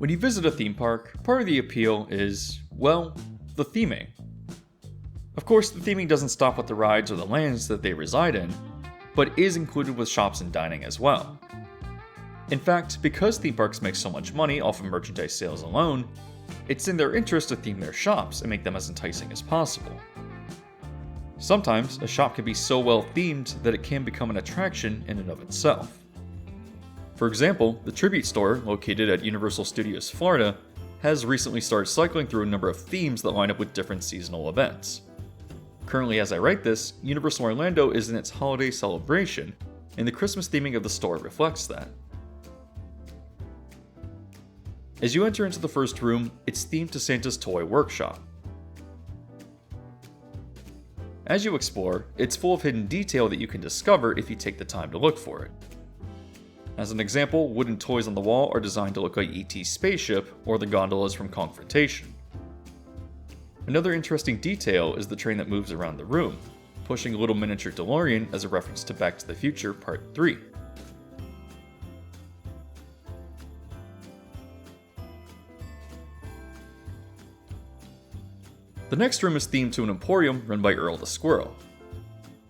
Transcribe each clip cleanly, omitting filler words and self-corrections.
When you visit a theme park, part of the appeal is, well, the theming. Of course, the theming doesn't stop with the rides or the lands that they reside in, but is included with shops and dining as well. In fact, because theme parks make so much money off of merchandise sales alone, it's in their interest to theme their shops and make them as enticing as possible. Sometimes, a shop can be so well themed that it can become an attraction in and of itself. For example, the Tribute Store, located at Universal Studios Florida, has recently started cycling through a number of themes that line up with different seasonal events. Currently, as I write this, Universal Orlando is in its holiday celebration, and the Christmas theming of the store reflects that. As you enter into the first room, it's themed to Santa's Toy Workshop. As you explore, it's full of hidden detail that you can discover if you take the time to look for it. As an example, wooden toys on the wall are designed to look like E.T.'s spaceship or the gondolas from Confrontation. Another interesting detail is the train that moves around the room, pushing a little miniature DeLorean as a reference to Back to the Future Part 3. The next room is themed to an emporium run by Earl the Squirrel.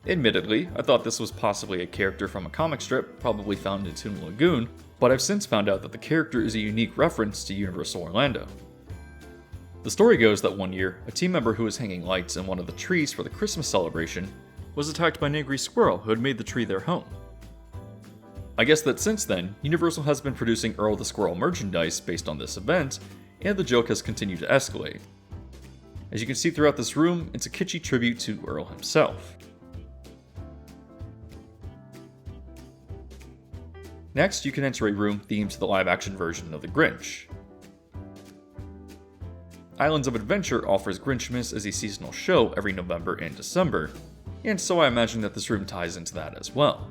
Admittedly, I thought this was possibly a character from a comic strip, probably found in Toon Lagoon, but I've since found out that the character is a unique reference to Universal Orlando. The story goes that one year, a team member who was hanging lights in one of the trees for the Christmas celebration was attacked by an angry squirrel who had made the tree their home. I guess that since then, Universal has been producing Earl the Squirrel merchandise based on this event, and the joke has continued to escalate. As you can see throughout this room, it's a kitschy tribute to Earl himself. Next, you can enter a room themed to the live-action version of The Grinch. Islands of Adventure offers Grinchmas as a seasonal show every November and December, and so I imagine that this room ties into that as well.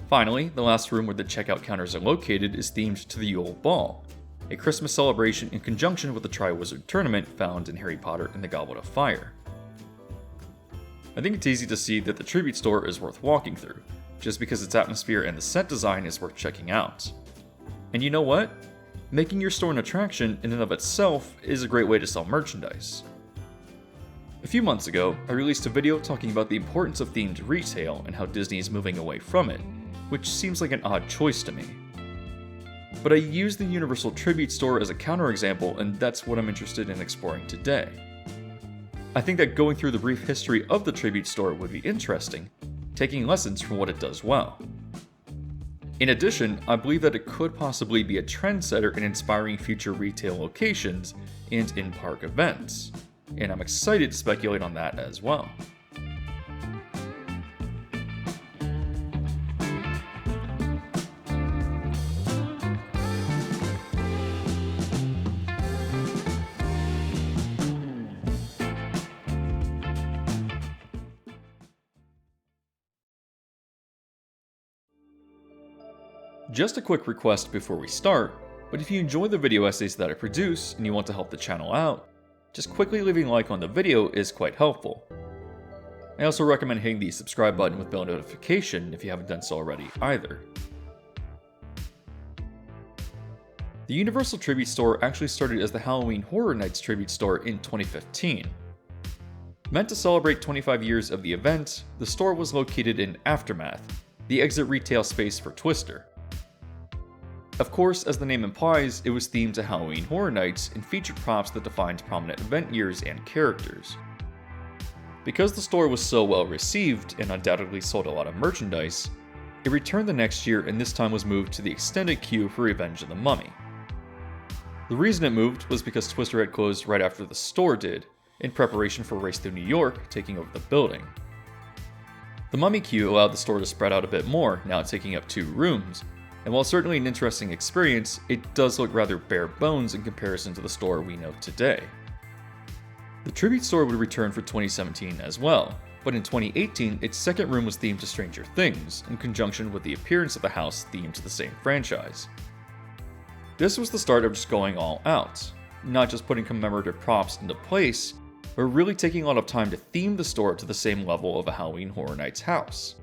Finally, the last room where the checkout counters are located is themed to the Yule Ball, a Christmas celebration in conjunction with the Triwizard Tournament found in Harry Potter and the Goblet of Fire. I think it's easy to see that the Tribute Store is worth walking through, just because its atmosphere and the set design is worth checking out. And you know what? Making your store an attraction in and of itself is a great way to sell merchandise. A few months ago, I released a video talking about the importance of themed retail and how Disney is moving away from it, which seems like an odd choice to me. But I used the Universal Tribute Store as a counterexample, and that's what I'm interested in exploring today. I think that going through the brief history of the Tribute Store would be interesting, taking lessons from what it does well. In addition, I believe that it could possibly be a trendsetter in inspiring future retail locations and in-park events, and I'm excited to speculate on that as well. Just a quick request before we start, but if you enjoy the video essays that I produce and you want to help the channel out, just quickly leaving a like on the video is quite helpful. I also recommend hitting the subscribe button with bell notification if you haven't done so already either. The Universal Tribute Store actually started as the Halloween Horror Nights Tribute Store in 2015. Meant to celebrate 25 years of the event, the store was located in Aftermath, the exit retail space for Twister. Of course, as the name implies, it was themed to Halloween Horror Nights and featured props that defined prominent event years and characters. Because the store was so well received and undoubtedly sold a lot of merchandise, it returned the next year and this time was moved to the extended queue for Revenge of the Mummy. The reason it moved was because Twister had closed right after the store did, in preparation for Race Through New York taking over the building. The Mummy queue allowed the store to spread out a bit more, now taking up 2 rooms, and while certainly an interesting experience, it does look rather bare bones in comparison to the store we know today. The Tribute Store would return for 2017 as well, but in 2018 its second room was themed to Stranger Things, in conjunction with the appearance of the house themed to the same franchise. This was the start of just going all out, not just putting commemorative props into place, but really taking a lot of time to theme the store to the same level of a Halloween Horror Nights house.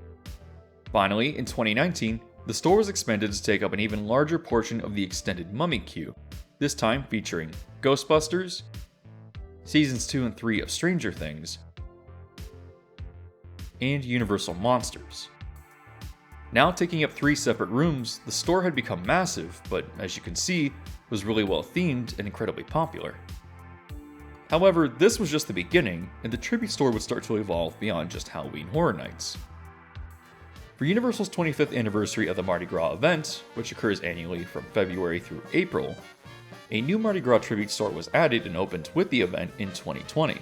Finally, in 2019, The store was expanded to take up an even larger portion of the extended Mummy queue, this time featuring Ghostbusters, Seasons 2 and 3 of Stranger Things, and Universal Monsters. Now taking up 3 separate rooms, the store had become massive, but as you can see, was really well themed and incredibly popular. However, this was just the beginning, and the tribute store would start to evolve beyond just Halloween Horror Nights. For Universal's 25th anniversary of the Mardi Gras event, which occurs annually from February through April, a new Mardi Gras tribute store was added and opened with the event in 2020.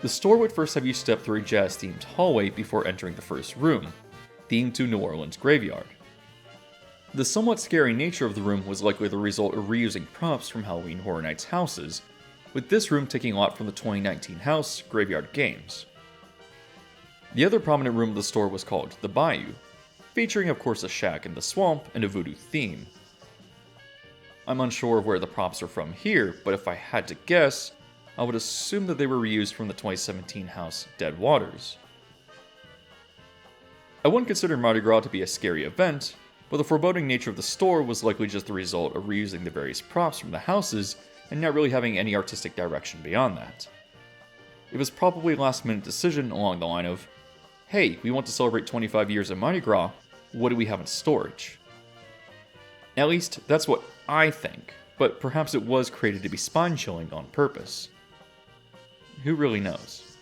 The store would first have you step through a jazz-themed hallway before entering the first room, themed to New Orleans graveyard. The somewhat scary nature of the room was likely the result of reusing props from Halloween Horror Nights houses, with this room taking a lot from the 2019 house, Graveyard Games. The other prominent room of the store was called the Bayou, featuring of course a shack in the swamp and a voodoo theme. I'm unsure of where the props are from here, but if I had to guess, I would assume that they were reused from the 2017 house, Dead Waters. I wouldn't consider Mardi Gras to be a scary event, but the foreboding nature of the store was likely just the result of reusing the various props from the houses and not really having any artistic direction beyond that. It was probably a last-minute decision along the line of, hey, we want to celebrate 25 years of Mardi Gras, what do we have in storage? At least, that's what I think, but perhaps it was created to be spine-chilling on purpose. Who really knows?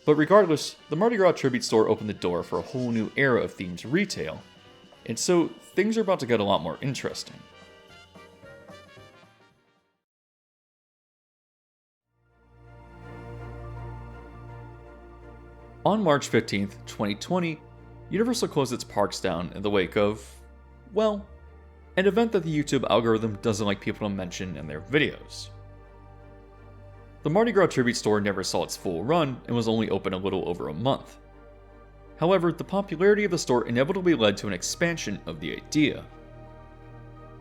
But regardless, the Mardi Gras tribute store opened the door for a whole new era of themed retail, and so things are about to get a lot more interesting. On March 15th, 2020, Universal closed its parks down in the wake of, well, an event that the YouTube algorithm doesn't like people to mention in their videos. The Mardi Gras tribute store never saw its full run and was only open a little over a month. However, the popularity of the store inevitably led to an expansion of the idea.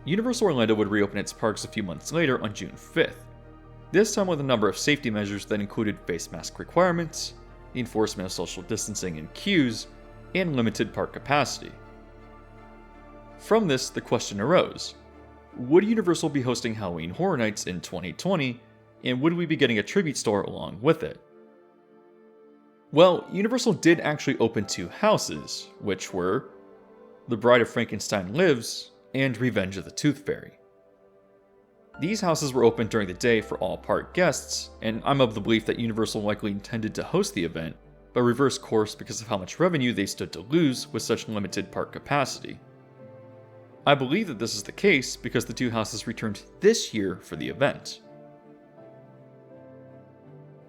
Universal Orlando would reopen its parks a few months later on June 5th, this time with a number of safety measures that included face mask requirements, the enforcement of social distancing in queues, and limited park capacity. From this, the question arose, would Universal be hosting Halloween Horror Nights in 2020, and would we be getting a tribute store along with it? Well, Universal did actually open 2 houses, which were The Bride of Frankenstein Lives and Revenge of the Tooth Fairy. These houses were open during the day for all park guests, and I'm of the belief that Universal likely intended to host the event, but reversed course because of how much revenue they stood to lose with such limited park capacity. I believe that this is the case because the 2 houses returned this year for the event.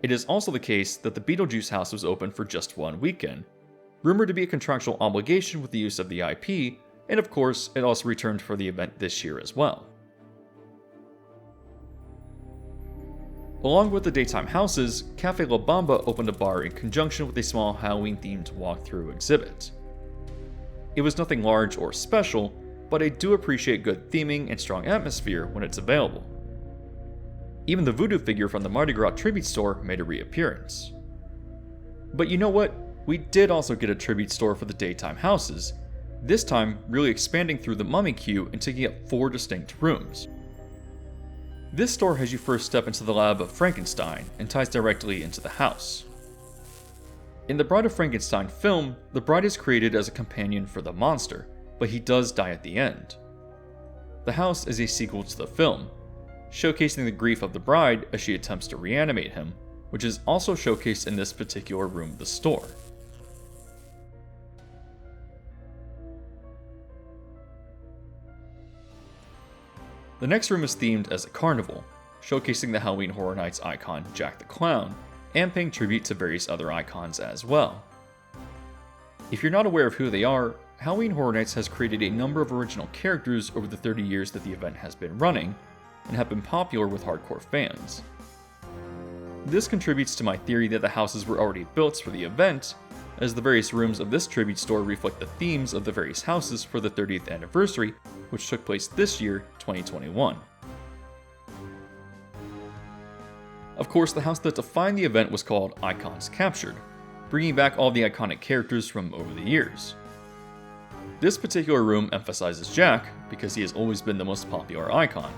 It is also the case that the Beetlejuice house was open for just 1 weekend, rumored to be a contractual obligation with the use of the IP, and of course, it also returned for the event this year as well. Along with the daytime houses, Cafe La Bamba opened a bar in conjunction with a small Halloween-themed walkthrough exhibit. It was nothing large or special, but I do appreciate good theming and strong atmosphere when it's available. Even the voodoo figure from the Mardi Gras tribute store made a reappearance. But you know what? We did also get a tribute store for the daytime houses, this time really expanding through the Mummy queue and taking up 4 distinct rooms. This store has you first step into the lab of Frankenstein and ties directly into the house. In the Bride of Frankenstein film, the bride is created as a companion for the monster, but he does die at the end. The house is a sequel to the film, showcasing the grief of the bride as she attempts to reanimate him, which is also showcased in this particular room of the store. The next room is themed as a carnival, showcasing the Halloween Horror Nights icon Jack the Clown, and paying tribute to various other icons as well. If you're not aware of who they are, Halloween Horror Nights has created a number of original characters over the 30 years that the event has been running, and have been popular with hardcore fans. This contributes to my theory that the houses were already built for the event, as the various rooms of this tribute store reflect the themes of the various houses for the 30th anniversary, which took place this year, 2021. Of course, the house that defined the event was called Icons Captured, bringing back all the iconic characters from over the years. This particular room emphasizes Jack because he has always been the most popular icon.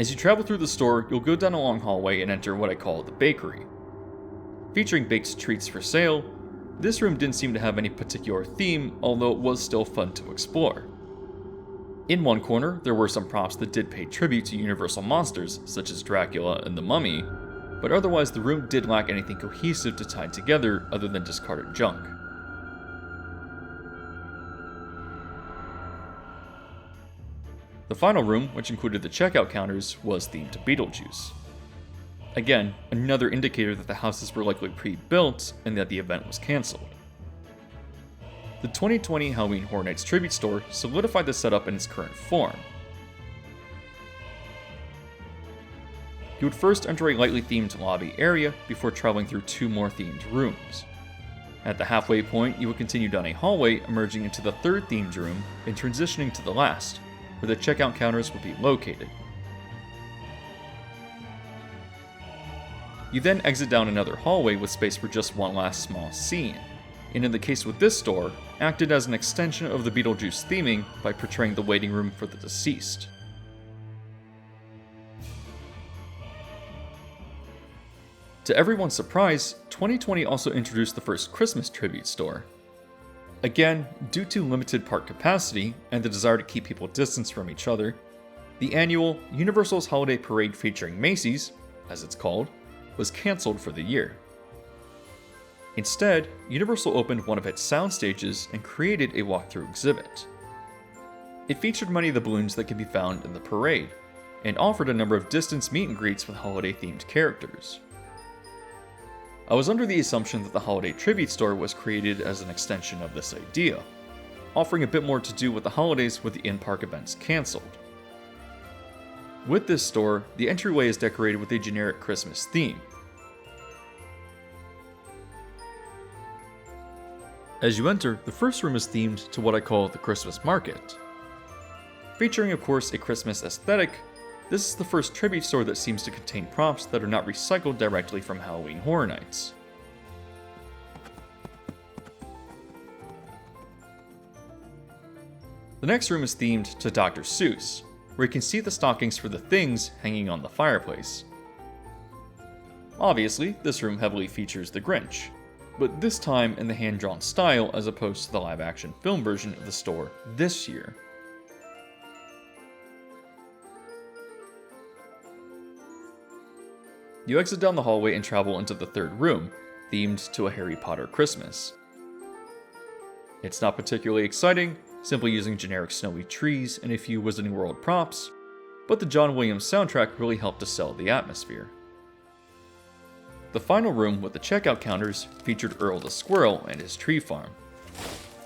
As you travel through the store, you'll go down a long hallway and enter what I call the bakery. Featuring baked treats for sale, this room didn't seem to have any particular theme, although it was still fun to explore. In one corner, there were some props that did pay tribute to Universal monsters, such as Dracula and the Mummy, but otherwise the room did lack anything cohesive to tie together other than discarded junk. The final room, which included the checkout counters, was themed to Beetlejuice. Again, another indicator that the houses were likely pre-built and that the event was cancelled. The 2020 Halloween Horror Nights Tribute Store solidified the setup in its current form. You would first enter a lightly themed lobby area before traveling through two more themed rooms. At the halfway point, you would continue down a hallway, emerging into the third themed room and transitioning to the last, where the checkout counters would be located. You then exit down another hallway with space for just one last small scene, and in the case with this store, acted as an extension of the Beetlejuice theming by portraying the waiting room for the deceased. To everyone's surprise, 2020 also introduced the first Christmas tribute store. Again, due to limited park capacity and the desire to keep people distanced from each other, the annual Universal's Holiday Parade featuring Macy's, as it's called, was cancelled for the year. Instead, Universal opened one of its sound stages and created a walkthrough exhibit. It featured many of the balloons that can be found in the parade, and offered a number of distance meet and greets with holiday-themed characters. I was under the assumption that the Holiday Tribute Store was created as an extension of this idea, offering a bit more to do with the holidays with the in-park events cancelled. With this store, the entryway is decorated with a generic Christmas theme. As you enter, the first room is themed to what I call the Christmas Market. Featuring, of course, a Christmas aesthetic, this is the first tribute store that seems to contain props that are not recycled directly from Halloween Horror Nights. The next room is themed to Dr. Seuss, where you can see the stockings for the things hanging on the fireplace. Obviously, this room heavily features the Grinch, but this time in the hand-drawn style as opposed to the live-action film version of the store this year. You exit down the hallway and travel into the third room, themed to a Harry Potter Christmas. It's not particularly exciting, simply using generic snowy trees and a few Wizarding World props, but the John Williams soundtrack really helped to sell the atmosphere. The final room with the checkout counters featured Earl the Squirrel and his tree farm.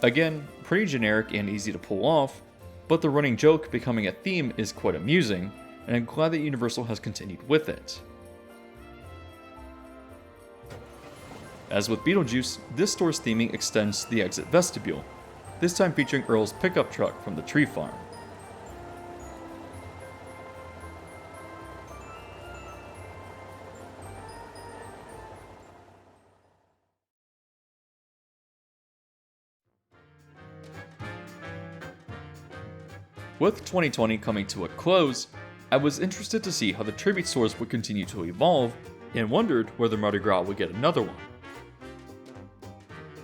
Again, pretty generic and easy to pull off, but the running joke becoming a theme is quite amusing, and I'm glad that Universal has continued with it. As with Beetlejuice, this store's theming extends to the exit vestibule, this time featuring Earl's pickup truck from the tree farm. With 2020 coming to a close, I was interested to see how the tribute stores would continue to evolve, and wondered whether Mardi Gras would get another one.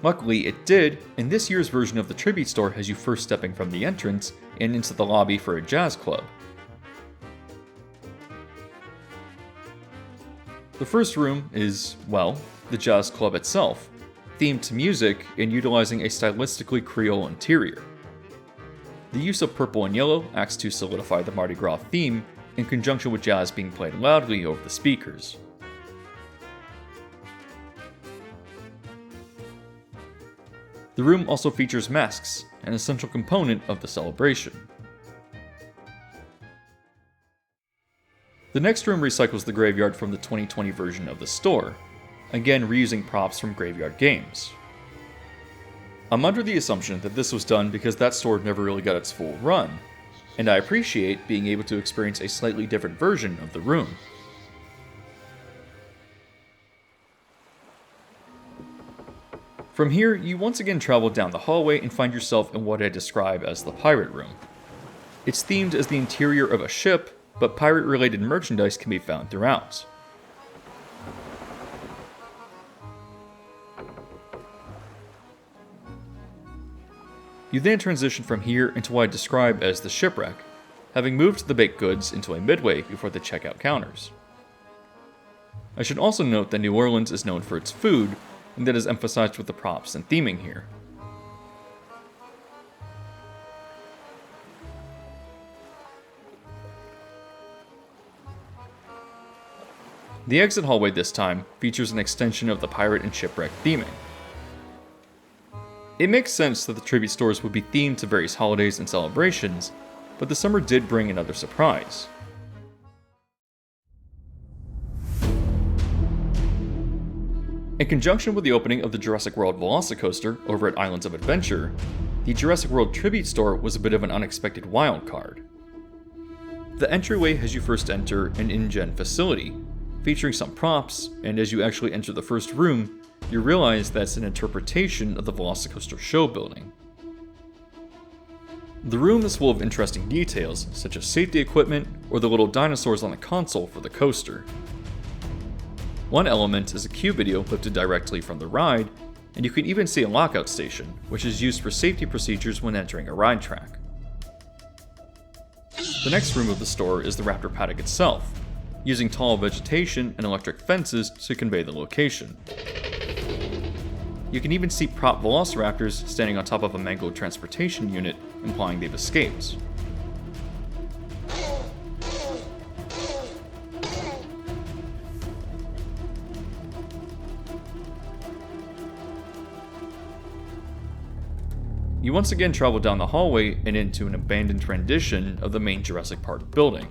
Luckily, it did, and this year's version of the tribute store has you first stepping from the entrance and into the lobby for a jazz club. The first room is, well, the jazz club itself, themed to music and utilizing a stylistically Creole interior. The use of purple and yellow acts to solidify the Mardi Gras theme in conjunction with jazz being played loudly over the speakers. The room also features masks, an essential component of the celebration. The next room recycles the graveyard from the 2020 version of the store, again reusing props from Graveyard Games. I'm under the assumption that this was done because that store never really got its full run, and I appreciate being able to experience a slightly different version of the room. From here, you once again travel down the hallway and find yourself in what I describe as the pirate room. It's themed as the interior of a ship, but pirate-related merchandise can be found throughout. You then transition from here into what I describe as the shipwreck, having moved the baked goods into a midway before the checkout counters. I should also note that New Orleans is known for its food, and that is emphasized with the props and theming here. The exit hallway this time features an extension of the pirate and shipwreck theming. It makes sense that the tribute stores would be themed to various holidays and celebrations, but the summer did bring another surprise. In conjunction with the opening of the Jurassic World Velocicoaster over at Islands of Adventure, the Jurassic World Tribute Store was a bit of an unexpected wild card. The entryway has you first enter an InGen facility, featuring some props, and as you actually enter the first room, you realize that's an interpretation of the Velocicoaster show building. The room is full of interesting details, such as safety equipment or the little dinosaurs on the console for the coaster. One element is a cue video lifted directly from the ride, and you can even see a lockout station, which is used for safety procedures when entering a ride track. The next room of the store is the Raptor paddock itself, using tall vegetation and electric fences to convey the location. You can even see prop velociraptors standing on top of a mangled transportation unit, implying they've escaped. You once again travel down the hallway and into an abandoned rendition of the main Jurassic Park building.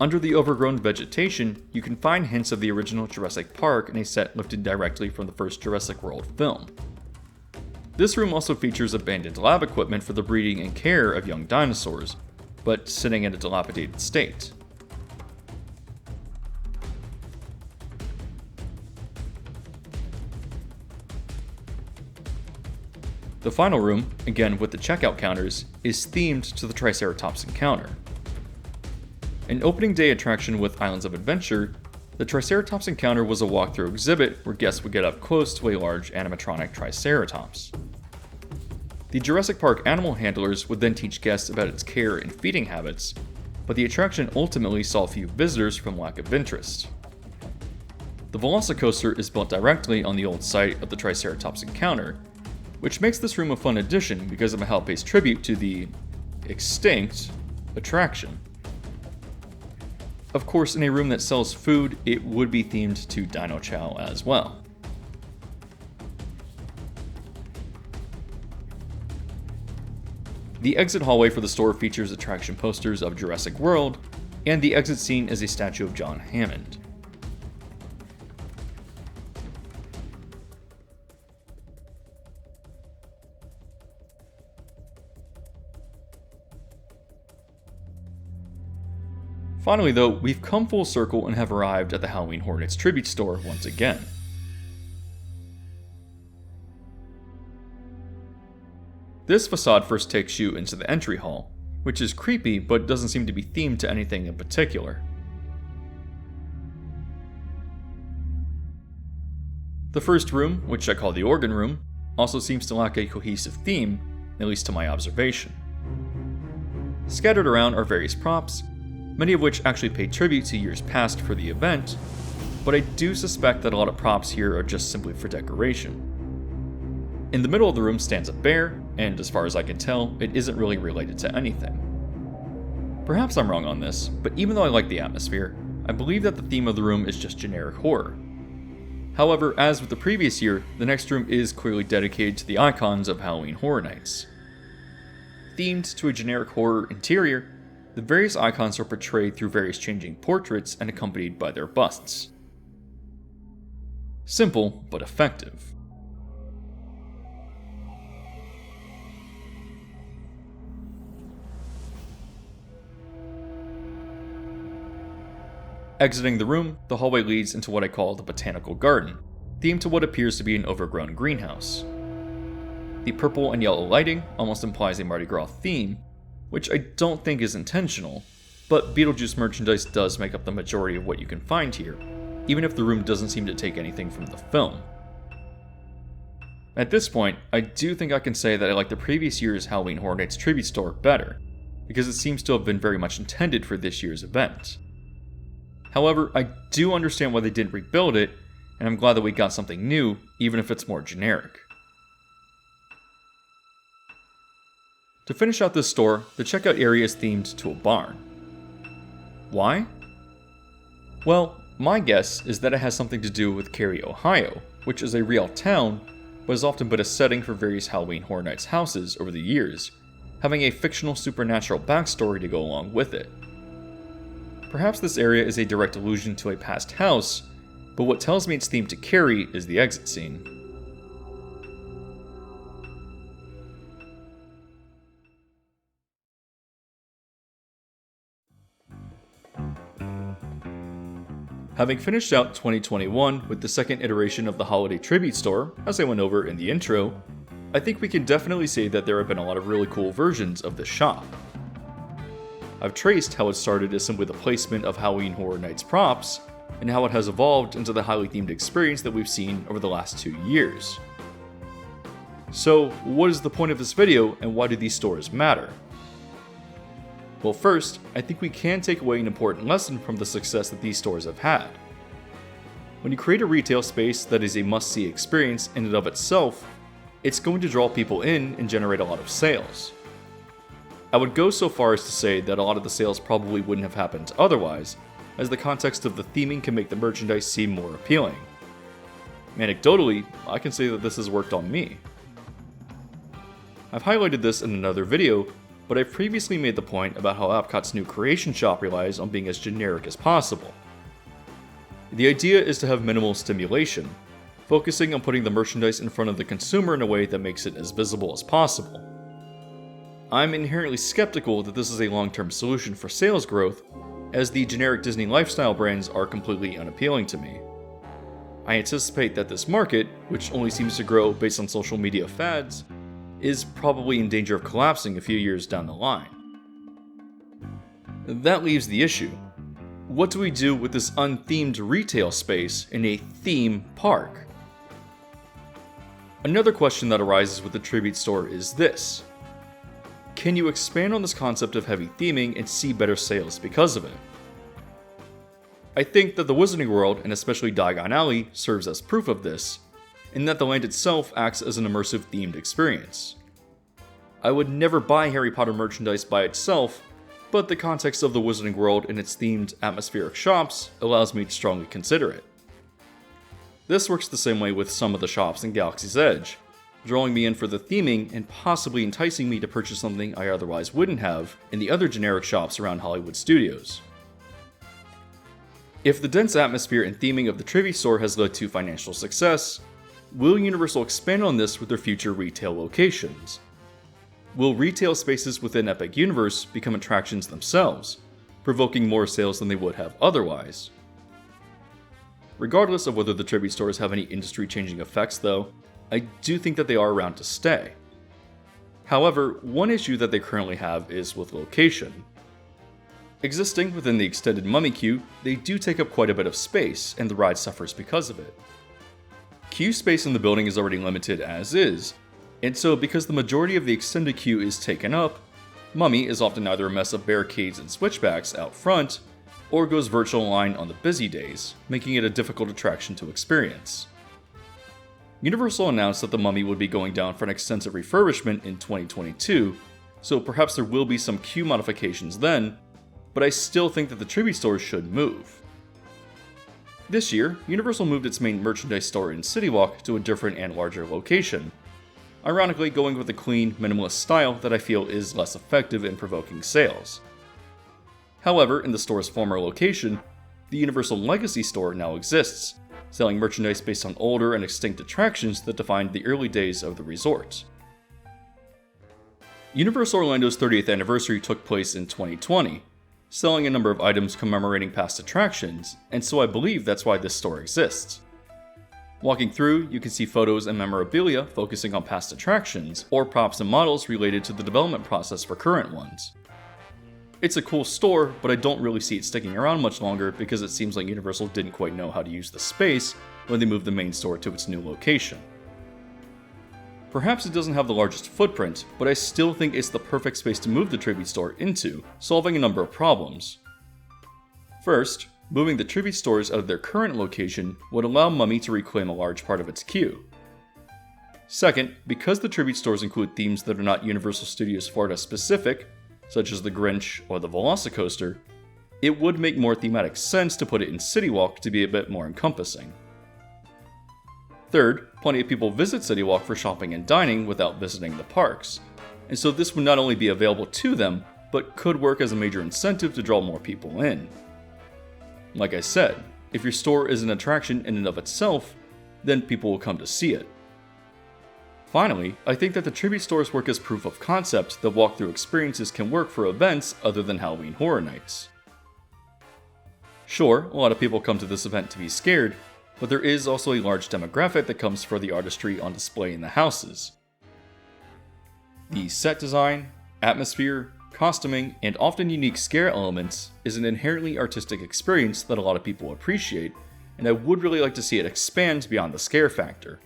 Under the overgrown vegetation, you can find hints of the original Jurassic Park in a set lifted directly from the first Jurassic World film. This room also features abandoned lab equipment for the breeding and care of young dinosaurs, but sitting in a dilapidated state. The final room, again with the checkout counters, is themed to the Triceratops encounter. An opening day attraction with Islands of Adventure, the Triceratops encounter was a walkthrough exhibit where guests would get up close to a large animatronic Triceratops. The Jurassic Park animal handlers would then teach guests about its care and feeding habits, but the attraction ultimately saw few visitors from lack of interest. The Velocicoaster is built directly on the old site of the Triceratops encounter, which makes this room a fun addition because of how it pays tribute to the extinct attraction. Of course, in a room that sells food, it would be themed to Dino Chow as well. The exit hallway for the store features attraction posters of Jurassic World, and the exit scene is a statue of John Hammond. Finally though, we've come full circle and have arrived at the Halloween Horror Nights Tribute Store once again. This facade first takes you into the entry hall, which is creepy but doesn't seem to be themed to anything in particular. The first room, which I call the organ room, also seems to lack a cohesive theme, at least to my observation. Scattered around are various props, many of which actually pay tribute to years past for the event, but I do suspect that a lot of props here are just simply for decoration. In the middle of the room stands a bear, and as far as I can tell, it isn't really related to anything. Perhaps I'm wrong on this, but even though I like the atmosphere, I believe that the theme of the room is just generic horror. However, as with the previous year, the next room is clearly dedicated to the icons of Halloween Horror Nights. Themed to a generic horror interior, the various icons are portrayed through various changing portraits and accompanied by their busts. Simple, but effective. Exiting the room, the hallway leads into what I call the Botanical Garden, themed to what appears to be an overgrown greenhouse. The purple and yellow lighting almost implies a Mardi Gras theme, which I don't think is intentional, but Beetlejuice merchandise does make up the majority of what you can find here, even if the room doesn't seem to take anything from the film. At this point, I do think I can say that I like the previous year's Halloween Horror Nights tribute store better, because it seems to have been very much intended for this year's event. However, I do understand why they didn't rebuild it, and I'm glad that we got something new, even if it's more generic. To finish out this store, the checkout area is themed to a barn. Why? Well, my guess is that it has something to do with Cary, Ohio, which is a real town, but has often been a setting for various Halloween Horror Nights houses over the years, having a fictional supernatural backstory to go along with it. Perhaps this area is a direct allusion to a past house, but what tells me it's themed to Cary is the exit scene. Having finished out 2021 with the second iteration of the holiday tribute store, as I went over in the intro, I think we can definitely say that there have been a lot of really cool versions of this shop. I've traced how it started as simply the placement of Halloween Horror Nights props, and how it has evolved into the highly themed experience that we've seen over the last 2 years. So, what is the point of this video, and why do these stores matter? Well, first, I think we can take away an important lesson from the success that these stores have had. When you create a retail space that is a must-see experience in and of itself, it's going to draw people in and generate a lot of sales. I would go so far as to say that a lot of the sales probably wouldn't have happened otherwise, as the context of the theming can make the merchandise seem more appealing. Anecdotally, I can say that this has worked on me. I've highlighted this in another video, but I've previously made the point about how Epcot's new creation shop relies on being as generic as possible. The idea is to have minimal stimulation, focusing on putting the merchandise in front of the consumer in a way that makes it as visible as possible. I'm inherently skeptical that this is a long-term solution for sales growth, as the generic Disney lifestyle brands are completely unappealing to me. I anticipate that this market, which only seems to grow based on social media fads, is probably in danger of collapsing a few years down the line. That leaves the issue. What do we do with this unthemed retail space in a theme park? Another question that arises with the tribute store is this. Can you expand on this concept of heavy theming and see better sales because of it? I think that the Wizarding World, and especially Diagon Alley, serves as proof of this, in that the land itself acts as an immersive themed experience. I would never buy Harry Potter merchandise by itself, but the context of the Wizarding World and its themed atmospheric shops allows me to strongly consider it. This works the same way with some of the shops in Galaxy's Edge, drawing me in for the theming and possibly enticing me to purchase something I otherwise wouldn't have in the other generic shops around Hollywood studios. If the dense atmosphere and theming of the trivia store has led to financial success, will Universal expand on this with their future retail locations? Will retail spaces within Epic Universe become attractions themselves, provoking more sales than they would have otherwise? Regardless of whether the tribute stores have any industry-changing effects though, I do think that they are around to stay. However, one issue that they currently have is with location. Existing within the extended Mummy queue, they do take up quite a bit of space, and the ride suffers because of it. Queue space in the building is already limited as is, and so because the majority of the extended queue is taken up, Mummy is often either a mess of barricades and switchbacks out front, or goes virtual line on the busy days, making it a difficult attraction to experience. Universal announced that the Mummy would be going down for an extensive refurbishment in 2022, so perhaps there will be some queue modifications then, but I still think that the tribute stores should move. This year, Universal moved its main merchandise store in City Walk to a different and larger location, ironically going with a clean, minimalist style that I feel is less effective in provoking sales. However, in the store's former location, the Universal Legacy store now exists, selling merchandise based on older and extinct attractions that defined the early days of the resort. Universal Orlando's 30th anniversary took place in 2020, selling a number of items commemorating past attractions, and so I believe that's why this store exists. Walking through, you can see photos and memorabilia focusing on past attractions, or props and models related to the development process for current ones. It's a cool store, but I don't really see it sticking around much longer because it seems like Universal didn't quite know how to use the space when they moved the main store to its new location. Perhaps it doesn't have the largest footprint, but I still think it's the perfect space to move the tribute store into, solving a number of problems. First, moving the tribute stores out of their current location would allow Mummy to reclaim a large part of its queue. Second, because the tribute stores include themes that are not Universal Studios Florida specific, such as the Grinch or the Velocicoaster, it would make more thematic sense to put it in City Walk to be a bit more encompassing. Third, plenty of people visit City Walk for shopping and dining without visiting the parks, and so this would not only be available to them, but could work as a major incentive to draw more people in. Like I said, if your store is an attraction in and of itself, then people will come to see it. Finally, I think that the tribute stores work as proof of concept that walkthrough experiences can work for events other than Halloween Horror Nights. Sure, a lot of people come to this event to be scared, but there is also a large demographic that comes for the artistry on display in the houses. The set design, atmosphere, costuming, and often unique scare elements is an inherently artistic experience that a lot of people appreciate, and I would really like to see it expand beyond the scare factor.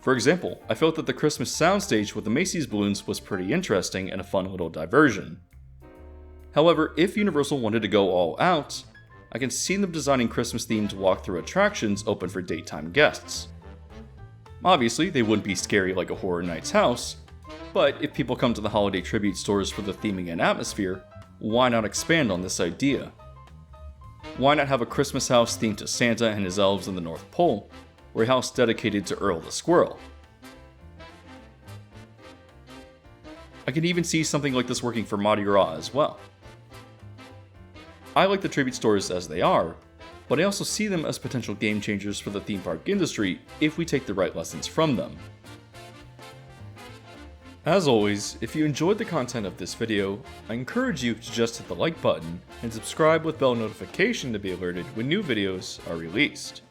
For example, I felt that the Christmas soundstage with the Macy's balloons was pretty interesting and a fun little diversion. However, if Universal wanted to go all out, I can see them designing Christmas-themed walkthrough attractions open for daytime guests. Obviously, they wouldn't be scary like a Horror Nights house, but if people come to the holiday tribute stores for the theming and atmosphere, why not expand on this idea? Why not have a Christmas house themed to Santa and his elves in the North Pole, or a house dedicated to Earl the Squirrel? I can even see something like this working for Mardi Gras as well. I like the tribute stores as they are, but I also see them as potential game changers for the theme park industry if we take the right lessons from them. As always, if you enjoyed the content of this video, I encourage you to just hit the like button and subscribe with bell notification to be alerted when new videos are released.